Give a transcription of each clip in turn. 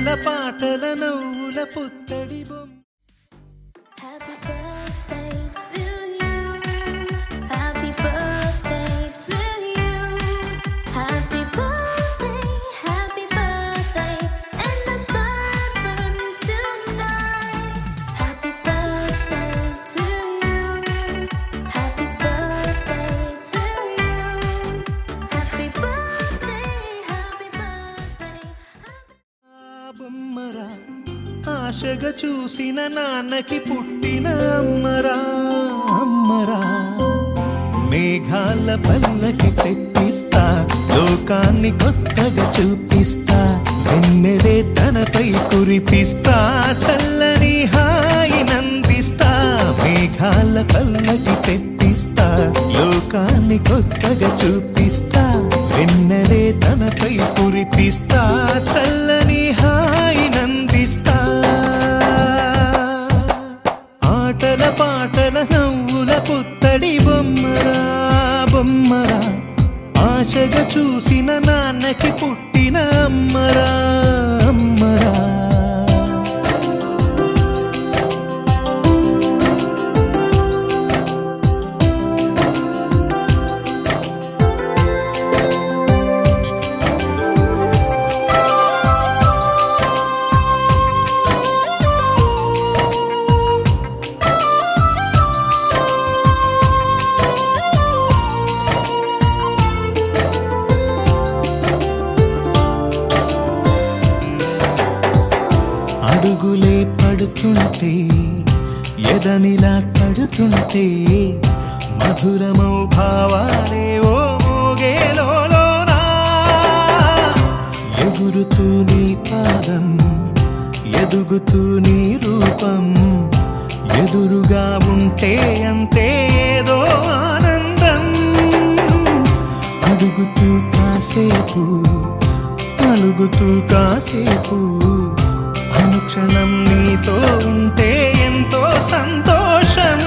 ఆటల పాటల నవ్వుల పుత్తడి బొమ్మ. Happy birthday to you. Happy birthday to you. Happy birthday, happy birthday, and the star burn tonight. Happy birthday to you. Happy birthday to you. Happy birthday, happy birthday. బొమ్మరా ఆశగా చూసిన నాన్నకి పుట్టిన అమ్మరా అమ్మరా. మేఘాల పల్లకి తెప్పిస్తా, లోకాన్ని కొత్తగా చూపిస్తా, వెన్నెలే తనపై కురిపిస్తా, చల్లని హాయి నందిస్తా. మేఘాల పల్లకి తెప్పిస్తా, లోకాన్ని కొత్తగా చూపిస్తా, వెన్నెలే తనపై కురిపిస్తా, చల్లని హాయి నందిస్తా. ఆటల పాటల నవ్వుల పుత్తడి బొమ్మరా బొమ్మరా. ఆశగా చూసిన నాన్నకి పుట్టిన అమ్మరా అమ్మరా. అడుగులే పడుతుంటే ఎదనిలా తడుతుంటే, మధురమౌ భావాలే ఓ మోగేలోనా. ఎగురుతూ నీ పాదం, ఎదుగుతూ నీ రూపం, ఎదురుగా ఉంటే అంతే ఏదో ఆనందం. అడుగుతూ కాసేపు, అలుగుతూ కాసేపు, అనుక్షణం నీతో ఉంటే ఎంతో సంతోషం.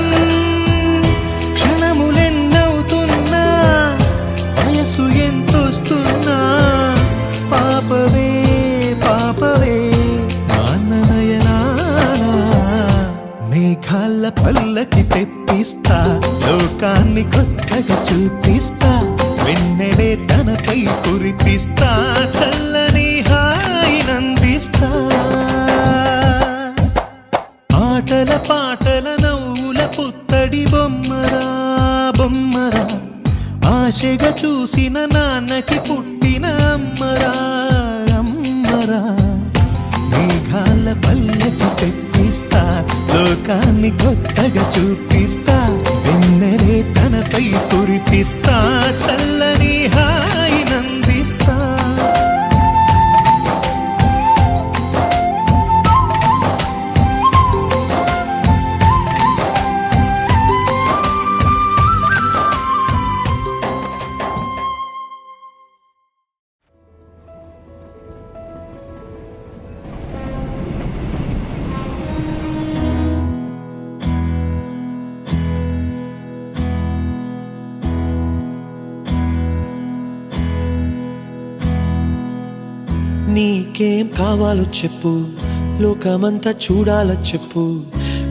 క్షణములెన్నవుతున్నా, వయసు ఎంతొస్తున్నా, పాపవే పాపవే నాన్ననయనానా. మేఘాల పల్లకి తెప్పిస్తా, లోకాన్ని కొత్తగా చూపిస్తా, వెన్నెలే తనపై కురిపిస్తా, చల్లని హాయి నందిస్తా. ఆటల పాటల నవ్వుల పుత్తడి బొమ్మరా బొమ్మరా. ఆశగా చూసిన నాన్నకి పుట్టిన అమ్మరా అమ్మరా. మేఘాల పల్లకి తెప్పిస్తా, లోకాన్ని కొత్తగా చూపిస్తా, వెన్నెలే తనపై కురిపిస్తా, చల్లని హాయి నందిస్తా. నీకేం కావాలో చెప్పు, లోకమంతా చూడాలో చెప్పు,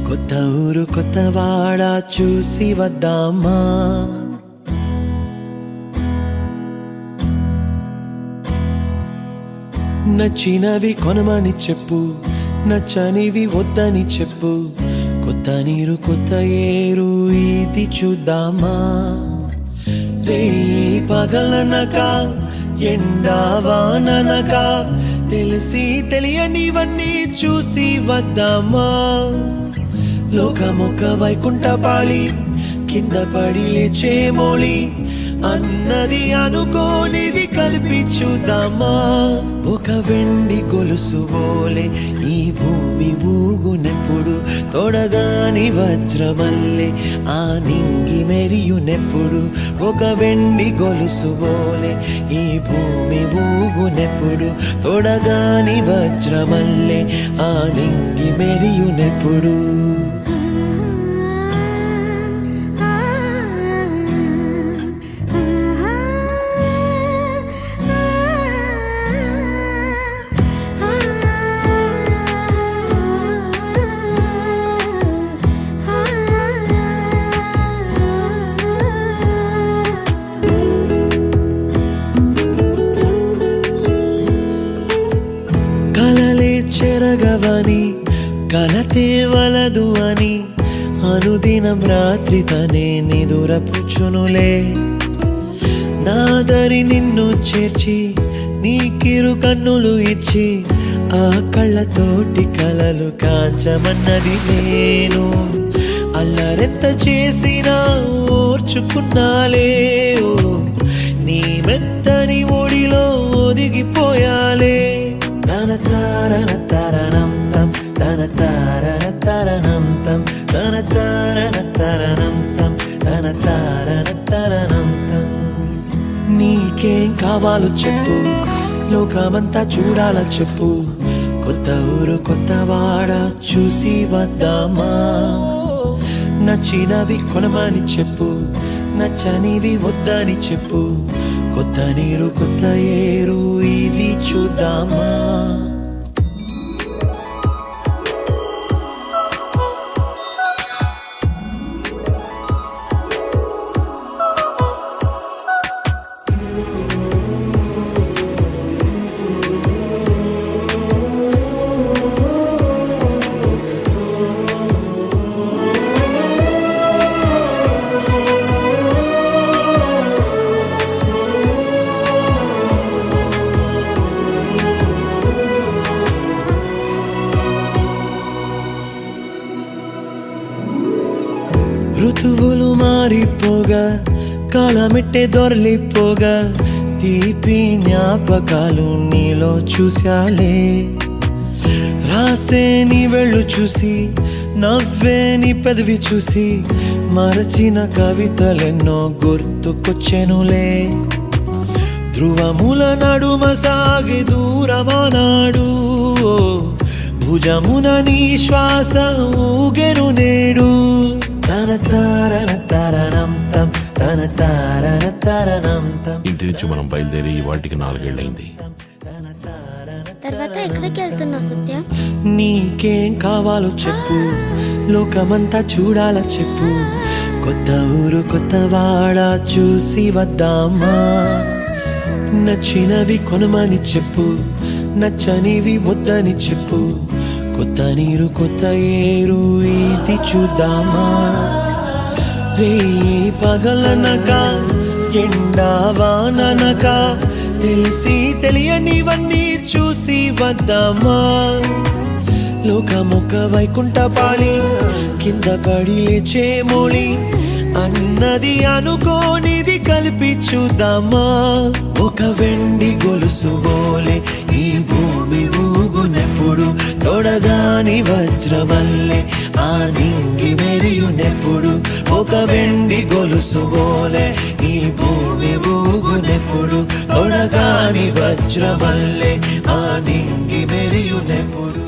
కొత్త ఊరు కొత్త వాడ చూసి వద్దామా. నచ్చినవి కొనమని చెప్పు, నచ్చనివి వద్దని చెప్పు, కొత్త నీరు కొత్త ఏరు ఇది చూద్దామా. రే పగలనక ఎండా వాననక, తెలిసి తెలియనివన్నీ చూసి వద్దామా. లోకమొక్క వైకుంఠపాళి, కింద పడి లేచే మోళి, అన్నది అనుకోనిది కలిపి చూద్దామా. ఒక వెండి గొలుసు బోలే ఈ భూమి ఊగునెప్పుడు, తొడగాని వజ్రమల్లే ఆ నింగి మెరియునెప్పుడు. ఒక వెండి గొలుసు బోలే ఈ భూమి ఊగునెప్పుడు, తొడగాని వజ్రమల్లే ఆ నింగి మెరియునెప్పుడు. తేవలదు అని అనుదినం రాత్రి తనే నిదురపుచ్చునులే నాదరి నిన్ను చేర్చి నీ కిరు కన్నులు ఇచ్చి ఆ కళ్ళతోటి కలలు కాంచమన్నది నేను అల్లరెంత చేసినా ఓర్చుకున్నాలే ఓ నీ మెత్తని ఒడిలో ఒదిగిపోయాలే తన తారన తరణం తం తన తారన తరణం తం తన తారన తరణం తం తన తారన తరణం తం నీకేం కావాలో చెప్పు లోకమంతా చూడాల చెప్పు కొత్త ఊరు కొత్త వాడ చూసి వద్దామా నచ్చినవి కొనమని చెప్పు నచ్చనివి వద్దని చెప్పు కొత్త నీరు కొత్త ఏరు ఇది చూద్దామా ఋతువులు మారిపోగా కాలమెట్టే దొరలిపోగా తీపి జ్ఞాపకాలు నీలో చూశాలే రాసే నీ వెళ్ళు చూసి నవ్వే నీ పెదవి చూసి మరచిన కవితలెన్నో గుర్తుకొచ్చెనులే ధ్రువముల నడుమ సాగి దూరమానాడు భుజమున నీ శ్వాస ఊగెను నేడు తన తారన తరణం తం తన తారన తరణం తం ఇంటి నుంచి మనం బయలుదేరి వాటికి 4 ఏళ్ళైంది. తర్వాత ఎక్కడికి వెళ్తున్నావు సత్య? నీకేం కావాలో చెప్పు లోకమంతా చూడాల చెప్పు కొత్త ఊరు కొత్త వాడ చూసి వద్దామా నచ్చినవి కొనమని చెప్పు నచ్చనివి వద్దని చెప్పు కొత్త నీరు కొత్త ఏరు ఇది చూద్దామా రే పగలనక ఎండావాననక తెలిసి తెలియనివన్నీ చూసి వద్దామా లోకమొక్క వైకుంఠపాళి కింద పడి లేచే మోళి అన్నది అనుకోనిది కలిపి చూద్దామా ఒక వెండి గొలుసు బోలే ఈ భూమి ఊగునెప్పుడు తొడగాని వజ్రమల్లె ఆ నింగి మెరియునెప్పుడు ఒక వెండి గొలుసు బోలే ఈ భూమి ఊగునెప్పుడు తొడగాని వజ్రమల్లె ఆ నింగి మెరియునెప్పుడు